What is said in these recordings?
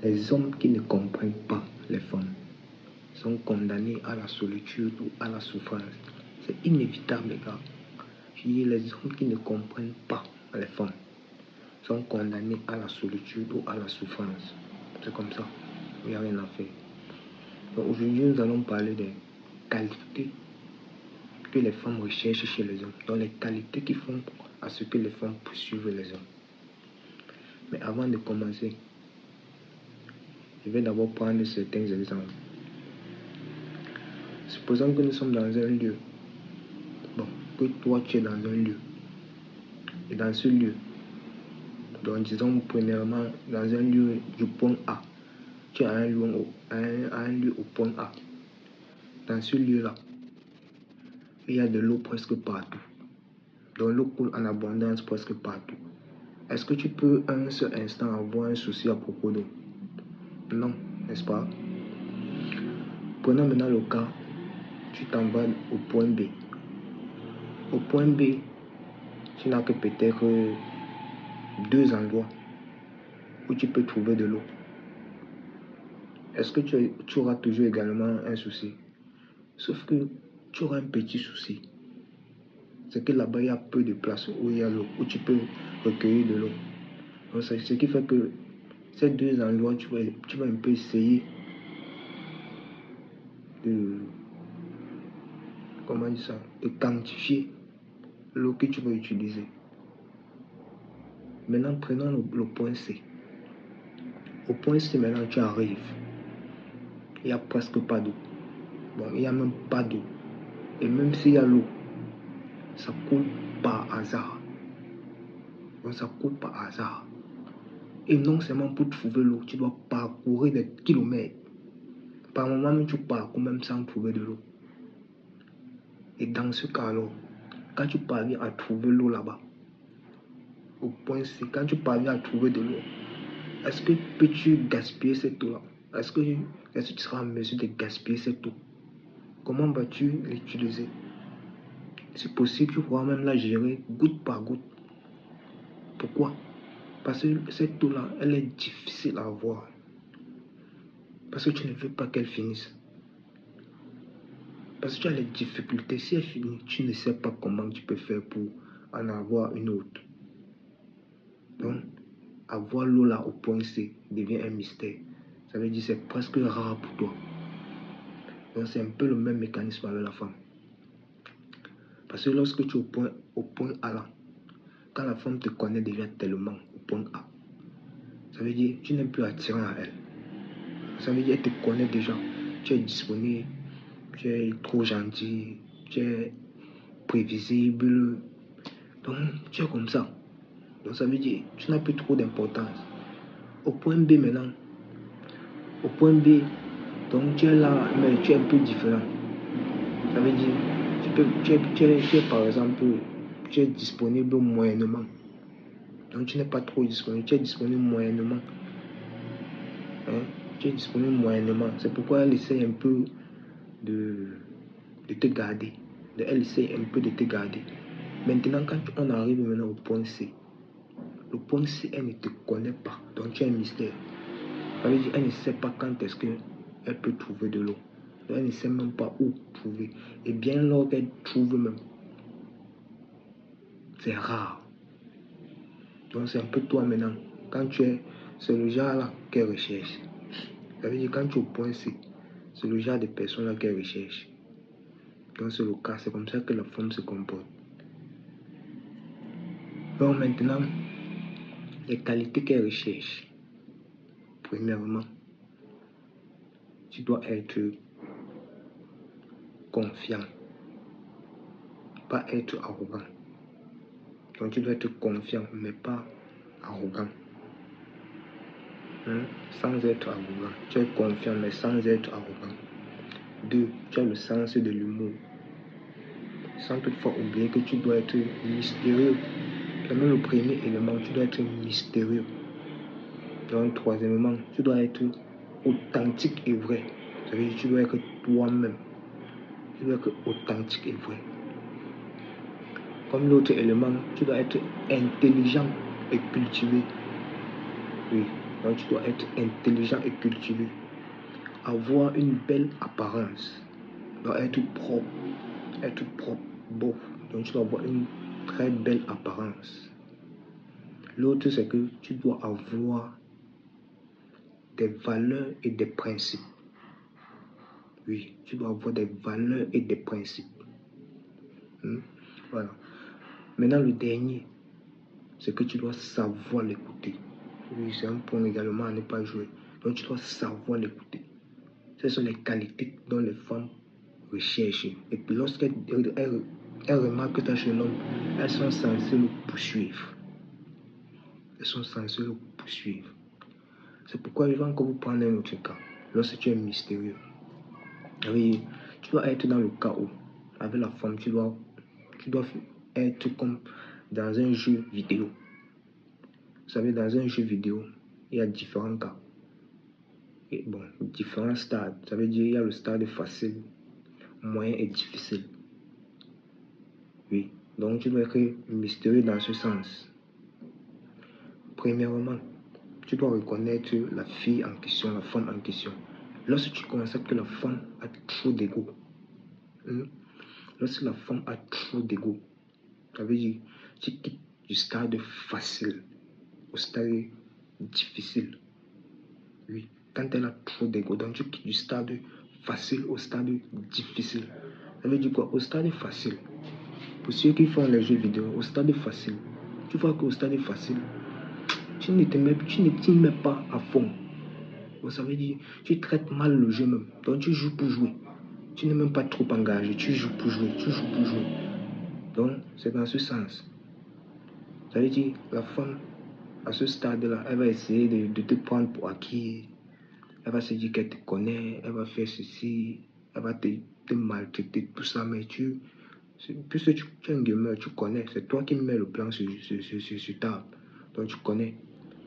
Les hommes qui ne comprennent pas les femmes sont condamnés à la solitude ou à la souffrance. C'est inévitable, les gars. Je dis, les hommes qui ne comprennent pas les femmes sont condamnés à la solitude ou à la souffrance. C'est comme ça. Il n'y a rien à faire. Donc aujourd'hui, nous allons parler des qualités que les femmes recherchent chez les hommes. Donc les qualités qui font à ce que les femmes poursuivent les hommes. Mais avant de commencer, je vais d'abord prendre certains exemples. Supposons que nous sommes dans un lieu. Bon, que toi tu es dans un lieu. Et dans ce lieu, donc disons premièrement, dans un lieu du point A, tu es à un lieu au point A. Dans ce lieu-là, il y a de l'eau presque partout. Donc l'eau coule en abondance presque partout. Est-ce que tu peux un seul instant avoir un souci à propos d'eau? Non, n'est-ce pas? Prenons maintenant le cas, tu t'en vas au point B. Au point B, tu n'as que peut-être 2 endroits où tu peux trouver de l'eau. Est-ce que tu auras toujours également un souci? Sauf que tu auras un petit souci. C'est que là-bas, il y a peu de place où il y a l'eau, où tu peux recueillir de l'eau. Donc, c'est ce qui fait que ces 2 endroits, tu vas un peu essayer de, comment dire ça, de quantifier l'eau que tu vas utiliser. Maintenant, prenons le point C. Au point C, maintenant, tu arrives. Il n'y a presque pas d'eau. Bon, il n'y a même pas d'eau. Et même s'il y a l'eau, ça coule par hasard. Donc, ça coule par hasard. Et non seulement pour trouver l'eau, tu dois parcourir des kilomètres. Par moment, même tu parcours même sans trouver de l'eau. Et dans ce cas alors, quand tu parviens à trouver l'eau là-bas, au point C, quand tu parviens à trouver de l'eau, est-ce que peux-tu gaspiller cette eau-là? Est-ce que tu seras en mesure de gaspiller cette eau? Comment vas-tu l'utiliser? C'est possible, tu pourras même la gérer goutte par goutte. Pourquoi? Parce que cette eau-là, elle est difficile à avoir. Parce que tu ne veux pas qu'elle finisse. Parce que tu as les difficultés. Si elle finit, tu ne sais pas comment tu peux faire pour en avoir une autre. Donc, avoir l'eau là au point C devient un mystère. Ça veut dire que c'est presque rare pour toi. Donc, c'est un peu le même mécanisme avec la femme. Parce que lorsque tu es au point A là, quand la femme te connaît déjà tellement au point A, ça veut dire que tu n'es plus attirant à elle. Ça veut dire qu'elle te connaît déjà. Tu es disponible, tu es trop gentil, tu es prévisible. Donc, tu es comme ça. Donc, ça veut dire que tu n'as plus trop d'importance. Au point B maintenant, au point B, donc tu es là, mais tu es un peu différent. Ça veut dire, tu es par exemple, tu es disponible moyennement. Donc tu n'es pas trop disponible, tu es disponible moyennement. Hein? Tu es disponible moyennement. C'est pourquoi elle essaie un peu de te garder. Elle essaie un peu de te garder. Maintenant, quand on arrive maintenant au point C, le point C, elle ne te connaît pas. Donc tu es un mystère. Ça veut dire qu'elle ne sait pas quand est-ce qu'elle peut trouver de l'eau. Elle ne sait même pas où trouver. Et bien lorsqu'elle trouve même, c'est rare. Donc c'est un peu toi maintenant. Quand tu es, c'est le genre là qu'elle recherche. Ça veut dire quand tu es au point C, c'est le genre de personne là qu'elle recherche. Donc c'est le cas, c'est comme ça que la femme se comporte. Donc maintenant, les qualités qu'elle recherche. Premièrement, tu dois être confiant, pas être arrogant. Donc tu dois être confiant, mais pas arrogant. Sans être arrogant. Tu es confiant, mais sans être arrogant. 2. Tu as le sens de l'humour. Sans toutefois oublier que tu dois être mystérieux. C'est même le premier élément, tu dois être mystérieux. Donc, troisièmement, tu dois être authentique et vrai. Ça veut dire que tu dois être toi-même. Tu dois être authentique et vrai. Comme l'autre élément, tu dois être intelligent et cultivé. Oui, Donc, tu dois être intelligent et cultivé. Avoir une belle apparence. Doit être propre, beau. Donc, tu dois avoir une très belle apparence. L'autre, c'est que tu dois avoir des valeurs et des principes. Oui, tu dois avoir des valeurs et des principes. Voilà. Maintenant, le dernier, c'est que tu dois savoir l'écouter. Oui, c'est un point également à ne pas jouer. Donc, tu dois savoir l'écouter. Ce sont les qualités dont les femmes recherchent. Et puis, lorsqu'elles remarquent que tu as chez l'homme, elles sont censées le poursuivre. Elles sont censées le poursuivre. C'est pourquoi je vais encore vous prendre un autre cas. Lorsque tu es mystérieux, oui, tu dois être dans le cas où, avec la femme, tu dois être comme dans un jeu vidéo. Vous savez, dans un jeu vidéo, il y a différents cas. Et bon, différents stades. Ça veut dire qu'il y a le stade facile, moyen et difficile. Oui, donc tu dois être mystérieux dans ce sens. Premièrement, tu dois reconnaître la fille en question, la femme en question. Lorsque tu constates que la femme a trop d'ego, lorsque la femme a trop d'ego, ça veut dire tu quittes du stade facile au stade difficile. Oui, quand elle a trop d'ego, donc tu quittes du stade facile au stade difficile. Ça veut dire quoi? Au stade facile, pour ceux qui font les jeux vidéo, au stade facile, tu vois qu'au stade facile, tu ne t'y mets pas à fond. Donc, ça veut dire tu traites mal le jeu même. Donc tu joues pour jouer. Tu n'es même pas trop engagé. Tu joues pour jouer. Donc c'est dans ce sens. Ça veut dire la femme, à ce stade-là, elle va essayer de te prendre pour acquis. Elle va se dire qu'elle te connaît. Elle va faire ceci. Elle va te maltraiter, tout ça. Mais puisque tu es un gamer, tu connais. C'est toi qui mets le plan sur table. Donc tu connais.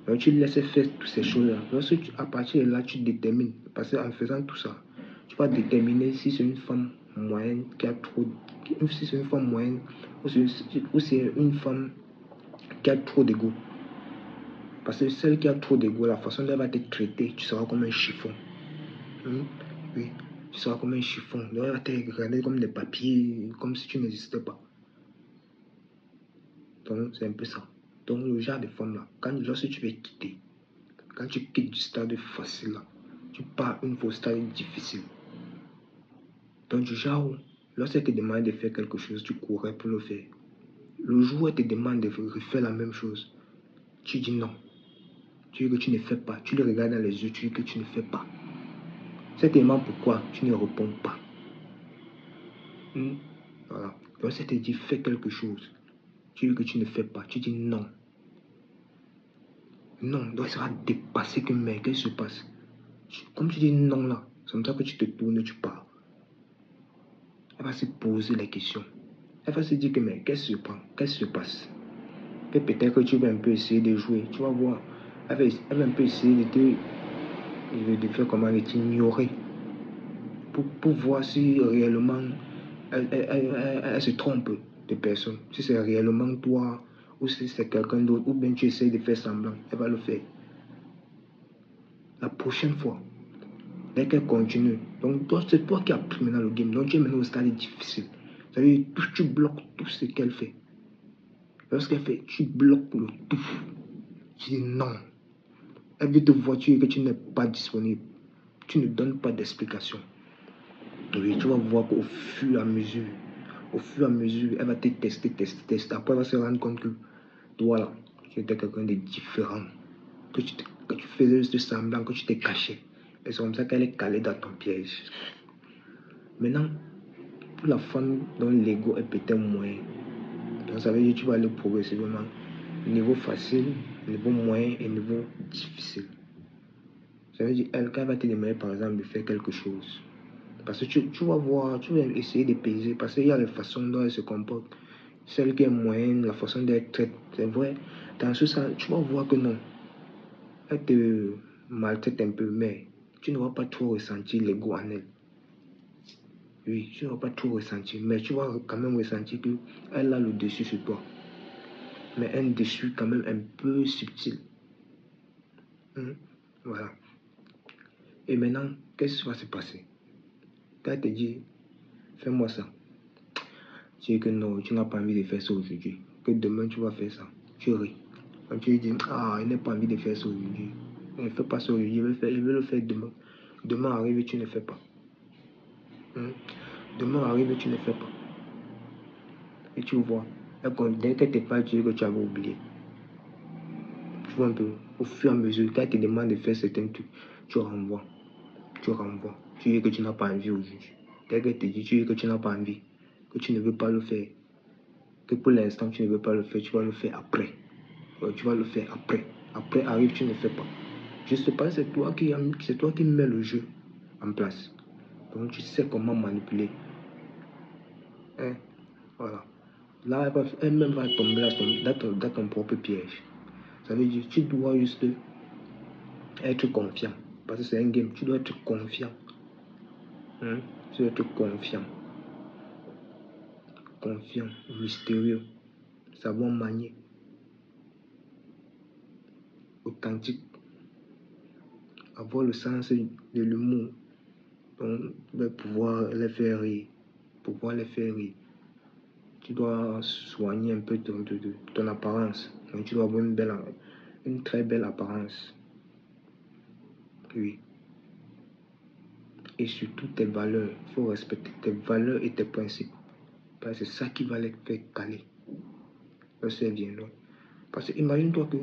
Donc tu laisses faire toutes ces choses-là. Lorsque à partir de là, tu détermines. Parce qu'en faisant tout ça, tu vas déterminer si c'est une femme moyenne qui a trop. Si c'est une femme moyenne ou c'est une femme qui a trop d'ego. Parce que celle qui a trop d'ego, la façon dont elle va te traiter, tu seras comme un chiffon. Oui, tu seras comme un chiffon. Donc elle va te regarder comme des papiers, comme si tu n'existais pas. Donc c'est un peu ça. Donc le genre de femme là, lorsque tu veux quitter, quand tu quittes du stade facile là, tu pars une fois au stade difficile. Donc du genre où, lorsqu'elle te demande de faire quelque chose, tu courrais pour le faire. Le jour où elle te demande de refaire la même chose, tu dis non. Tu dis que tu ne fais pas. Tu le regardes dans les yeux, tu dis que tu ne fais pas. C'est tellement pourquoi tu ne réponds pas. Voilà. Donc si elle te dit fais quelque chose, tu dis que tu ne fais pas. Tu dis non. Non, donc elle sera dépassée que mais qu'est-ce qui se passe? Comme tu dis non là, c'est comme ça que tu te tournes, tu pars. Elle va se poser la question. Elle va se dire que mais qu'est-ce qui se passe? Que peut-être que tu vas un peu essayer de jouer. Tu vas voir. Elle va un peu essayer de faire comment, de t'ignorer. Pour voir si réellement elle se trompe de personne. Si c'est réellement toi ou si c'est quelqu'un d'autre. Ou bien tu essaies de faire semblant. Elle va le faire. La prochaine fois, dès qu'elle continue. Donc c'est toi qui as pris maintenant le game. Donc tu es maintenant au stade difficile. Ça veut dire tu bloques tout ce qu'elle fait. Lorsqu'elle fait, tu bloques le tout. Tu dis non. Elle veut te voir que tu n'es pas disponible. Tu ne donnes pas d'explication. Oui, tu vas voir qu'au fur et à mesure, elle va te tester. Après, elle va se rendre compte que toi là, tu étais quelqu'un de différent. Que tu faisais juste semblant, que tu t'es caché. Et c'est comme ça qu'elle est calée dans ton piège. Maintenant, pour la femme dont l'ego est peut-être moyen, donc ça veut dire que tu vas aller progressivement. Niveau facile, niveau moyen et niveau difficile. Ça veut dire qu'elle va te demander par exemple de faire quelque chose. Parce que tu vas voir, tu vas essayer de peser. Parce qu'il y a la façon dont elle se comporte. Celle qui est moyenne, la façon dont elle traite. C'est vrai. Dans ce sens, tu vas voir que non. Elle te maltraite un peu, mais tu ne vas pas trop ressentir l'ego en elle. Oui, tu ne vas pas trop ressentir. Mais tu vas quand même ressentir qu'elle a le dessus sur toi. Mais un dessus quand même un peu subtil. Voilà. Et maintenant, qu'est-ce qui va se passer? Quand elle te dit, fais-moi ça. Tu dis que non, tu n'as pas envie de faire ça aujourd'hui. Que demain, tu vas faire ça. Tu ris. Quand tu lui dis, ah, il n'a pas envie de faire ça aujourd'hui. Ne fais pas ça aujourd'hui, je vais le faire demain. Demain arrive et tu ne fais pas. Demain arrive et tu ne fais pas. Et tu vois, dès qu'elle te parle, tu dis que tu avais oublié. Tu vois un peu, au fur et à mesure, quand elle te demande de faire certains trucs, tu renvoies. Tu renvoies. Tu dis que tu n'as pas envie aujourd'hui. Dès qu'elle te dit, tu dis que tu n'as pas envie, que tu ne veux pas le faire. Que pour l'instant, tu ne veux pas le faire, tu vas le faire après. Tu vas le faire après. Après arrive, tu ne fais pas. Je sais pas, c'est toi qui mets le jeu en place. Donc tu sais comment manipuler. Hein? Voilà. Là, elle-même va tomber dans ton propre piège. Ça veut dire que tu dois juste être confiant. Parce que c'est un game, tu dois être confiant. Tu dois être confiant. Confiant, mystérieux, savoir manier, authentique, avoir le sens de l'humour. Donc, pouvoir les faire rire. Tu dois soigner un peu ton apparence. Donc, tu dois avoir une très belle apparence. Oui. Et surtout tes valeurs. Il faut respecter tes valeurs et tes principes. Parce que c'est ça qui va les faire caler. Lorsqu'elles viendront. Parce que imagine-toi que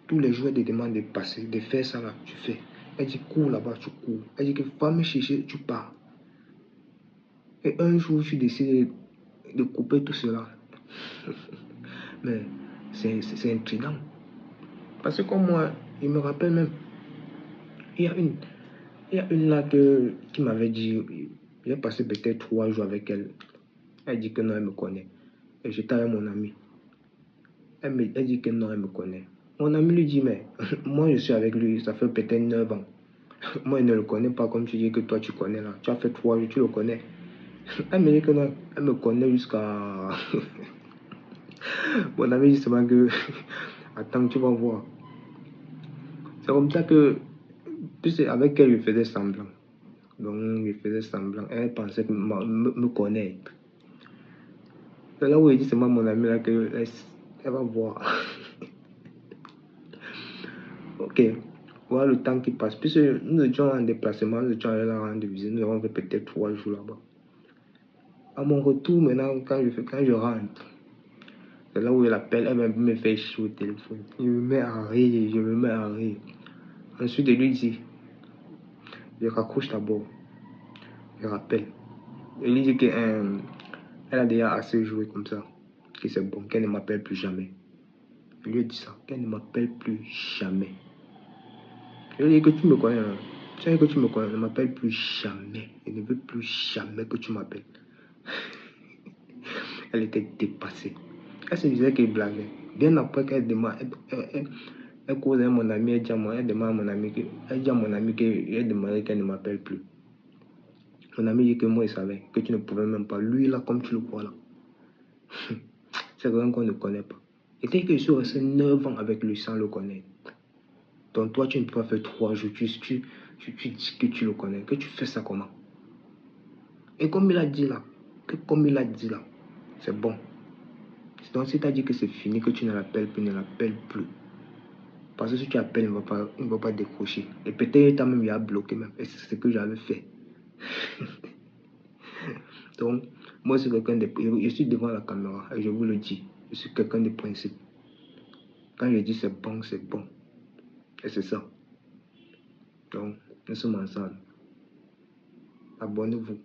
tous les jours, elles te demandent de passer, de faire ça là, tu fais. Elle dit cours là-bas, tu cours. Elle dit que va me chercher, tu pars. Et un jour, tu décides de couper tout cela. Mais c'est intriguant. Parce que comme moi, il me rappelle même, il y a une là qui m'avait dit, j'ai passé peut-être 3 jours avec elle. Elle dit que non, elle me connaît. Et j'étais avec mon ami. Elle dit que non, elle me connaît. Mon ami lui dit, mais moi je suis avec lui, ça fait peut-être 9 ans. Moi, je ne le connais pas comme tu dis que toi tu connais là. Tu as fait 3 jours, tu le connais. Elle me dit que non, elle me connaît jusqu'à... Mon ami dit seulement que... Attends, tu vas voir. C'est comme ça que... Puis avec elle, je faisais semblant. Donc, je faisais semblant. Elle pensait que me connaître. C'est là où il dit seulement mon ami là que... Elle va voir. Ok. Voilà le temps qui passe. Puisque nous étions en déplacement, nous étions allés la rendre visite. Nous avons fait peut-être 3 jours là-bas. À mon retour, maintenant, quand je rentre, c'est là où elle appelle, elle me fait chier au téléphone. Je me mets à rire. Ensuite, je lui dis, je raccroche d'abord. Je rappelle. Je lui dis qu'elle a déjà assez joué comme ça. Que c'est bon, qu'elle ne m'appelle plus jamais. Je lui ai dit ça, qu'elle ne m'appelle plus jamais. Je lui ai dit que tu me connais. Hein. Tu sais que tu me connais, ne m'appelle plus jamais. Je ne veux plus jamais que tu m'appelles. Elle était dépassée. Elle se disait qu'elle blaguait. Bien après qu'elle demande, elle cause à mon ami, elle demande à mon ami qu'elle demandait qu'elle ne m'appelle plus. Mon ami dit que moi il savait que tu ne pouvais même pas. Lui là, comme tu le vois là, c'est quelqu'un qu'on ne connaît pas. Et dès que je suis resté 9 ans avec lui sans le connaître. Donc toi, tu ne peux pas faire 3 jours, tu dis que tu le connais, que tu fais ça comment? Et comme il a dit là, c'est bon. Donc si tu as dit que c'est fini, que tu ne l'appelles plus, ne l'appelle plus. Parce que si tu appelles, il ne va pas décrocher. Et peut-être toi même il a bloqué même. Et c'est ce que j'avais fait. Donc, moi c'est quelqu'un de... Je suis devant la caméra et je vous le dis. Je suis quelqu'un de principe. Quand je dis c'est bon, c'est bon. Et c'est ça. Donc, nous sommes ensemble. Abonnez-vous.